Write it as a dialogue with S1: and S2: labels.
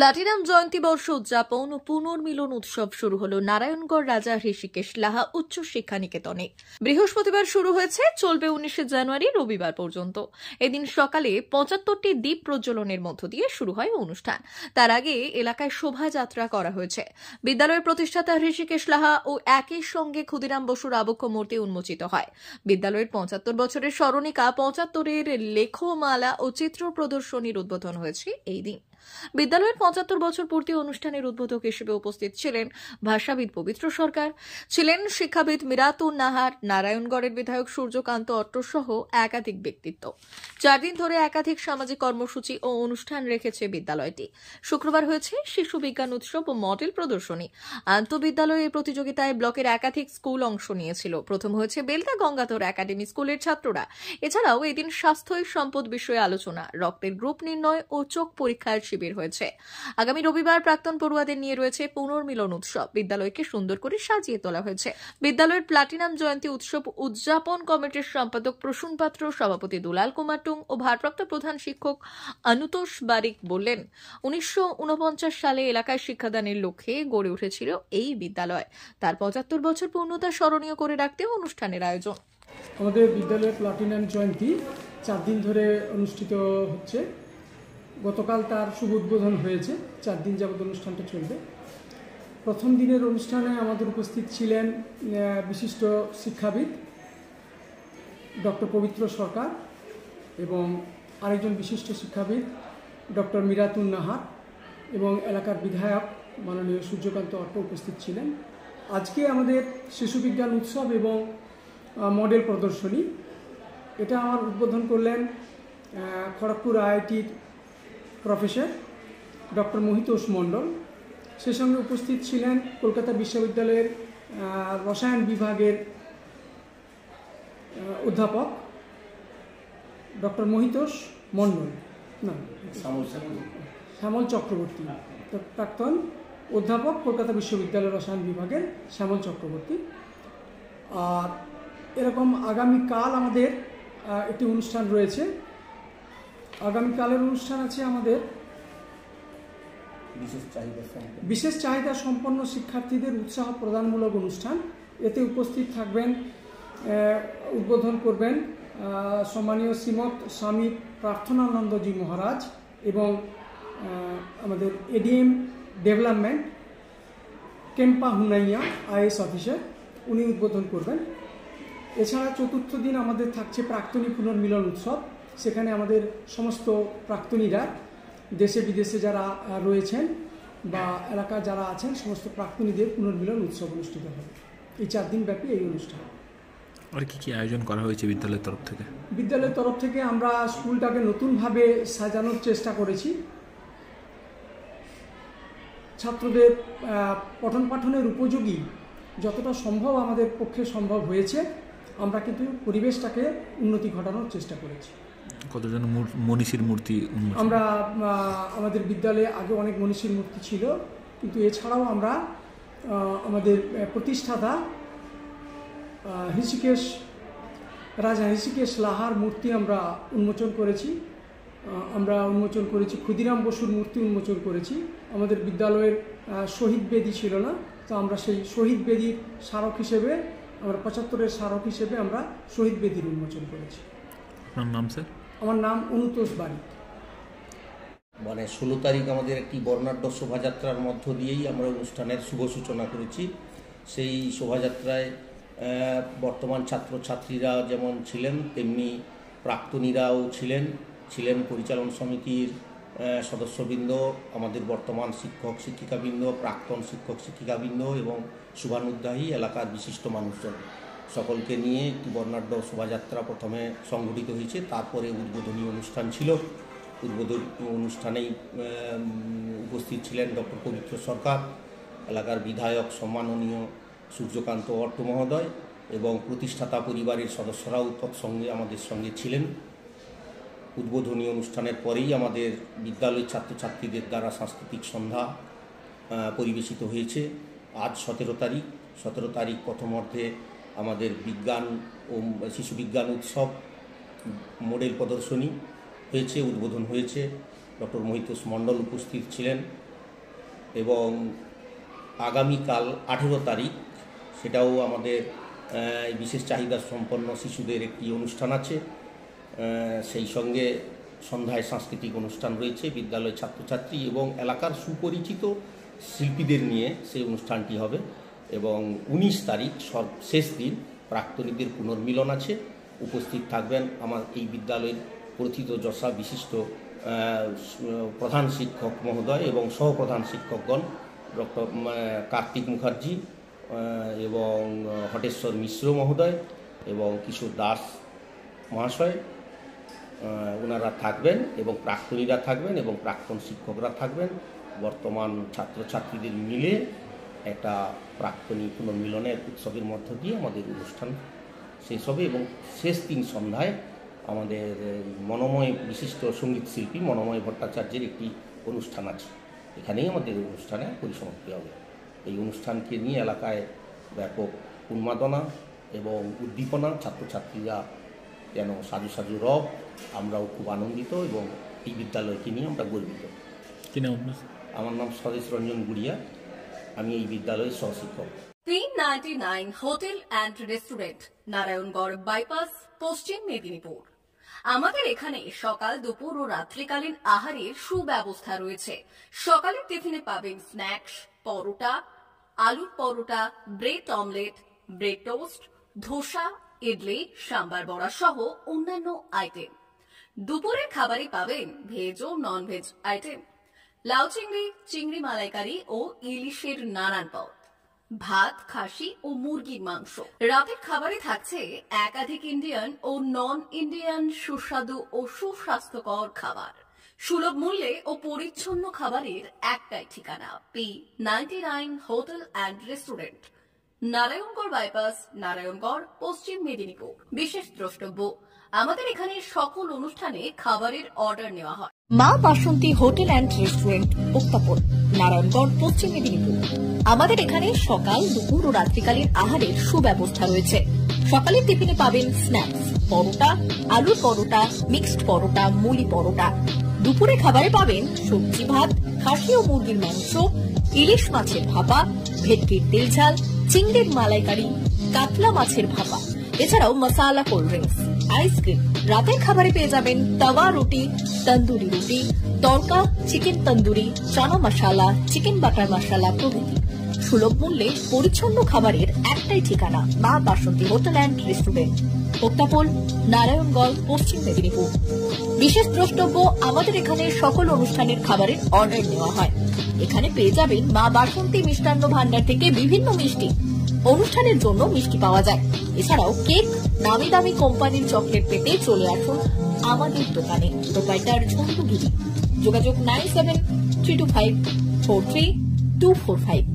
S1: Platinum জয়ন্তী বর্ষ উদযাপন ও পুনর্মিলন উৎসব শুরু হলো নারায়ণগড় রাজা হৃষিকেশ লাহা উচ্চ শিক্ষা নিকেতনে। বৃহস্পতিবার শুরু হয়েছে, চলবে 19শে জানুয়ারি রবিবার পর্যন্ত। এদিন সকালে 75টি দ্বীপ প্রজ্বলনের মধ্য দিয়ে শুরু হয় অনুষ্ঠান। তার আগে এলাকায় শোভাযাত্রা করা হয়েছে। বিদ্যালয়ের প্রতিষ্ঠাতা হৃষিকেশ লাহা ও একই সঙ্গে ক্ষুদিরাম বসুর আবক্ষ মূর্তি উন্মোচিত হয়। বিদ্যালয়ের 75 বছরের স্মরণিকা 75-এর লেখমালা ও চিত্র প্রদর্শনীর উদ্বোধন হয়েছে এই দিন। বিদ্যালয়ের 75 বছর পূর্তি অনুষ্ঠানের উদ্বোধক হিসেবে উপস্থিত ছিলেন ভাষাবিদ পবিত্র সরকার, ছিলেন শিক্ষাবিদ মিরাতুন নাহার, নারায়ণগড়ের বিধায়ক সূর্যকান্ত অট্ট সহ একাধিক ব্যক্তিত্ব। 4 দিন ধরে একাধিক সামাজিক কর্মসূচি ও অনুষ্ঠান রেখেছে বিদ্যালয়টি। শুক্রবার হয়েছে শিশু বিজ্ঞান উৎসব ও মডেল প্রদর্শনী। আন্তঃবিদ্যালয় এই প্রতিযোগিতায় ব্লকের একাধিক স্কুল অংশ নিয়েছিল। প্রথম হয়েছে বেলদা গঙ্গাধর একাডেমি স্কুলের ছাত্ররা। এছাড়াও এদিন স্বাস্থ্য সম্পদ বিষয়ে আলোচনা, রক্তের গ্রুপ নির্ণয় ও চোখ পরীক্ষার শিবির হয়েছে। আগামী রবিবার প্রাক্তন পড়ুয়াদের নিয়ে রয়েছে পুনর্মিলন উৎসব। বিদ্যালয়কে সুন্দর করে সাজিয়ে তোলা হয়েছে। বিদ্যালয়ের প্লাটিনাম জয়ন্তী উৎসব উদযাপন কমিটির সম্পাদক প্রসূন পাত্র, সভাপতি দুলাল কুমার টুং ও ভারপ্রাপ্ত প্রধান শিক্ষক অনুতোষ বারিক বললেন, 1949 সালে এলাকায় শিক্ষাদানের লক্ষ্যে গড়ে উঠেছিল এই বিদ্যালয়। তার 75 বছর পূর্ণতা স্মরণীয় করে রাখতে অনুষ্ঠানের আয়োজন।
S2: আমাদের বিদ্যালয়ের প্লাটিনাম জয়ন্তী 4 দিন ধরে অনুষ্ঠিত হচ্ছে। গতকাল তার শুভ উদ্বোধন হয়েছে। 4 দিন যাবত অনুষ্ঠানটা চলবে। প্রথম দিনের অনুষ্ঠানে আমাদের উপস্থিত ছিলেন বিশিষ্ট শিক্ষাবিদ ডক্টর পবিত্র সরকার এবং আরেকজন বিশিষ্ট শিক্ষাবিদ ডক্টর মিরাতুন নাহার এবং এলাকার বিধায়ক মাননীয় সূর্যকান্ত অট্ট উপস্থিত ছিলেন। আজকে আমাদের শিশু বিজ্ঞান উৎসব এবং মডেল প্রদর্শনী, এটা আমার উদ্বোধন করলেন খড়গপুর আইআইটির প্রফেসর ডক্টর মহিতোষ মণ্ডল। সে সঙ্গে উপস্থিত ছিলেন কলকাতা বিশ্ববিদ্যালয়ের রসায়ন বিভাগের অধ্যাপক ডক্টর মহিতোষ মণ্ডল, না শ্যামল চক্রবর্তী, প্রাক্তন অধ্যাপক কলকাতা বিশ্ববিদ্যালয়ের রসায়ন বিভাগের শ্যামল চক্রবর্তী। আর এরকম আগামীকাল আমাদের একটি অনুষ্ঠান রয়েছে। আগামীকালের অনুষ্ঠান আছে আমাদের বিশেষ চাহিদা সম্পন্ন শিক্ষার্থীদের উৎসাহ প্রদানমূলক অনুষ্ঠান। এতে উপস্থিত থাকবেন, উদ্বোধন করবেন সম্মানীয় শ্রীমৎ স্বামী প্রার্থনানন্দজি মহারাজ এবং আমাদের ADM development Kempa Hunaiya IAS officer, উনি উদ্বোধন করবেন। এছাড়া চতুর্থ দিন আমাদের থাকছে প্রাক্তনী পুনর্মিলন উৎসব। সেখানে আমাদের সমস্ত প্রাক্তনীরা দেশে বিদেশে যারা রয়েছেন বা এলাকা যারা আছেন সমস্ত প্রাক্তনীদের পুনর্মিলন উৎসব অনুষ্ঠিত হবে। এই 4 দিন ব্যাপী এই অনুষ্ঠান।
S3: আর কি আয়োজন করা হয়েছে বিদ্যালয়ের তরফ থেকে?
S2: বিদ্যালয়ের তরফ থেকে আমরা স্কুলটাকে নতুনভাবে সাজানোর চেষ্টা করেছি। ছাত্রদের পঠন পাঠনের উপযোগী যতটা সম্ভব আমাদের পক্ষে সম্ভব হয়েছে, আমরা কিন্তু পরিবেশটাকে উন্নতি ঘটানোর চেষ্টা করেছি।
S3: কতজন মনীষীর মূর্তি?
S2: আমরা আমাদের বিদ্যালয়ে আগে অনেক মনীষীর মূর্তি ছিল, কিন্তু এছাড়াও আমরা আমাদের প্রতিষ্ঠাতা রাজা হৃষিকেশ লাহার মূর্তি আমরা উন্মোচন করেছি। ক্ষুদিরাম বসুর মূর্তি উন্মোচন করেছি। আমাদের বিদ্যালয়ের শহীদ বেদি ছিল না, তো আমরা সেই শহীদ বেদির স্মারক হিসেবে, আমরা 75-এর স্মারক হিসেবে আমরা শহীদ বেদির উন্মোচন করেছি।
S3: আপনার নাম স্যার?
S2: আমার নাম অনুতোষ বারিক।
S4: 16 তারিখ আমাদের একটি বর্ণাঢ্য শোভাযাত্রার মধ্য দিয়েই আমরা অনুষ্ঠানের শুভ সূচনা করেছি। সেই শোভাযাত্রায় বর্তমান ছাত্রছাত্রীরা যেমন ছিলেন, তেমনি প্রাক্তনীরাও ছিলেন পরিচালন সমিতির সদস্যবৃন্দ, আমাদের বর্তমান শিক্ষক শিক্ষিকাবৃন্দ, প্রাক্তন শিক্ষক শিক্ষিকাবৃন্দ এবং শুভানুধ্যায়ী এলাকার বিশিষ্ট মানুষজন, সকলকে নিয়ে একটি বর্ণাঢ্য শোভাযাত্রা প্রথমে সংগঠিত হয়েছে। তারপরে উদ্বোধনী অনুষ্ঠান ছিল। উদ্বোধনী অনুষ্ঠানেই উপস্থিত ছিলেন ডক্টর পবিত্র সরকার, এলাকার বিধায়ক সম্মাননীয় সূর্যকান্ত অট্ট মহোদয় এবং প্রতিষ্ঠাতা পরিবারের সদস্যরাও তৎসঙ্গে আমাদের সঙ্গে ছিলেন। উদ্বোধনী অনুষ্ঠানের পরেই আমাদের বিদ্যালয়ের ছাত্রছাত্রীদের দ্বারা সাংস্কৃতিক সন্ধ্যা পরিবেশিত হয়েছে। আজ 17 তারিখ প্রথমার্ধে আমাদের বিজ্ঞান ও শিশু বিজ্ঞান উৎসব মডেল প্রদর্শনী হয়েছে, উদ্বোধন হয়েছে। ডক্টর মহিতোষ মণ্ডল উপস্থিত ছিলেন এবং আগামীকাল 18 তারিখ সেটাও আমাদের বিশেষ চাহিদা সম্পন্ন শিশুদের একটি অনুষ্ঠান আছে। সেই সঙ্গে সন্ধ্যায় সাংস্কৃতিক অনুষ্ঠান রয়েছে। বিদ্যালয়ের ছাত্রছাত্রী এবং এলাকার সুপরিচিত শিল্পীদের নিয়ে সেই অনুষ্ঠানটি হবে। এবং 19 তারিখ শেষ দিন প্রাক্তনীদের পুনর্মিলন আছে। উপস্থিত থাকবেন আমার এই বিদ্যালয়ের প্রথিত যশা বিশিষ্ট প্রধান শিক্ষক মহোদয় এবং সহপ্রধান শিক্ষকগণ, ডক্টর কার্তিক মুখার্জি এবং হটেশ্বর মিশ্র মহোদয় এবং কিশোর দাস মহাশয়, ওনারা থাকবেন এবং প্রাক্তনীরা থাকবেন এবং প্রাক্তন শিক্ষকরা থাকবেন। বর্তমান ছাত্রছাত্রীদের মিলে একটা প্রাক্তনী পুনর্মিলনের উৎসবের মধ্য দিয়ে আমাদের অনুষ্ঠান শেষ হবে। এবং শেষ দিন সন্ধ্যায় আমাদের মনোময় বিশিষ্ট সঙ্গীত শিল্পী মনোময় ভট্টাচার্যের একটি অনুষ্ঠান আছে। এখানেই আমাদের অনুষ্ঠানে পরিসমাপ্তি হবে। এই অনুষ্ঠানকে নিয়ে এলাকায় ব্যাপক উন্মাদনা এবং উদ্দীপনা, ছাত্রছাত্রীরা যেন সাজু সাজু রব, আমরাও খুব আনন্দিত এবং এই বিদ্যালয়কে নিয়ে আমরা গর্বিত।
S3: কি নাম আপনার?
S4: আমার নাম স্বদেশ রঞ্জন গুড়িয়া, আমি এই বিদ্যালয়ের সহশিক্ষক।
S1: 399 hotel and restaurant, Narayangarh bypass, পশ্চিম মেদিনীপুর। আমাদের এখানে সকাল, দুপুর ও রাত্রিকালীন আহারের সুব্যবস্থা রয়েছে। সকালের টিফিনে পাবেন স্ন্যাক্স, পরোটা, আলুর paratha, bread omelette, bread toast, dosa, idli, sambar vada সহ অন্যান্য আইটেম। দুপুরের খাবারে পাবেন ভেজ ও নন ভেজ আইটেম, লাউ চিংড়ি, চিংড়ি মালাইকারি ও ইলিশের নানান পদ, ভাত, খাসি ও মুরগির মাংস। রাতের খাবারে থাকছে একাধিক ইন্ডিয়ান ও নন ইন্ডিয়ান সুস্বাদু ও সুস্বাস্থ্যকর খাবার। সুলভ মূল্যে ও পরিচ্ছন্ন খাবারের একটাই ঠিকানা, P99 hotel and restaurant, Narayangarh bypass, Narayangarh, পশ্চিম মেদিনীপুর। বিশেষ দ্রষ্টব্য, আমাদের এখানে সকল অনুষ্ঠানে খাবারের অর্ডার নেওয়া হয়। মা বাসন্তী হোটেল অ্যান্ড রেস্টুরেন্ট, উত্তাপন, নারায়ণগড়, পশ্চিম মেদিনীপুর। আমাদের এখানে সকাল, দুপুর ও রাত্রিকালীন আহারের সুব্যবস্থা রয়েছে। সকালের টিফিনে পাবেন স্ন্যাক্স, পরোটা, আলুর পরোটা, মিক্সড পরোটা, মুলি পরোটা। দুপুরে খাবারে পাবেন সবজি ভাত, খাসি ও মুরগির মাংস, ইলিশ মাছের ভাপা, ভেটকির তেল ঝাল, চিংড়ির মালাইকারি, কাতলা মাছের ভাপা, এছাড়াও মশালা কোল্ড ড্রিঙ্কস, আইসক্রিম। রাতের খাবারে পেয়ে যাবেন তাওয়া রুটি, তন্দুরি রুটি, তড়কা, চিকেন তন্দুরি, চানা মশালা, চিকেন বাটার মশালা প্রভৃতি। সুলভ মূল্যে পরিচ্ছন্ন খাবারের একটাই ঠিকানা, মা বাসন্তী হোটেল অ্যান্ড রেস্টুরেন্ট, উত্তাপন, নারায়ণগড়, পশ্চিম মেদিনীপুর। বিশেষ দ্রষ্টব্য, আমাদের এখানে সকল অনুষ্ঠানের খাবারের অর্ডার নেওয়া হয়। এখানে পেয়ে যাবেন মা বাসন্তী মিষ্টান্ন ভান্ডার থেকে বিভিন্ন মিষ্টি। অনুষ্ঠানের জন্য মিষ্টি পাওয়া যায়। এছাড়াও কেক, নামি দামি কোম্পানির চকলেট পেতে চলে আসুন আমাদের দোকানে। প্রোপাইটার ঝন্টু গিরি। যোগাযোগ 9732543245।